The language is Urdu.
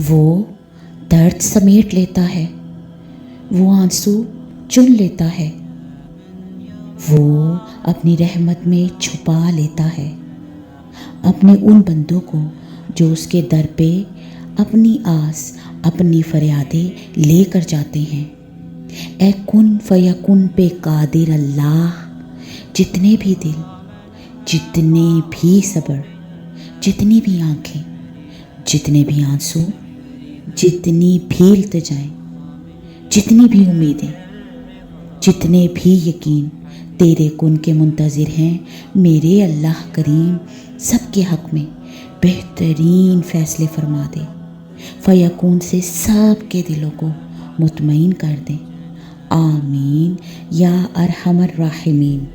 وہ درد سمیٹ لیتا ہے، وہ آنسو چن لیتا ہے، وہ اپنی رحمت میں چھپا لیتا ہے اپنے ان بندوں کو جو اس کے در پہ اپنی آس، اپنی فریادیں لے کر جاتے ہیں۔ اے کن فیکن پہ قادر اللہ، جتنے بھی دل، جتنے بھی صبر، جتنی بھی آنکھیں، جتنے بھی آنسو، جتنی بھی التجائیں، جتنی بھی امیدیں، جتنے بھی یقین تیرے کن کے منتظر ہیں، میرے اللہ کریم سب کے حق میں بہترین فیصلے فرما دے، فیکون سے سب کے دلوں کو مطمئن کر دے۔ آمین یا ارحم الراحمین۔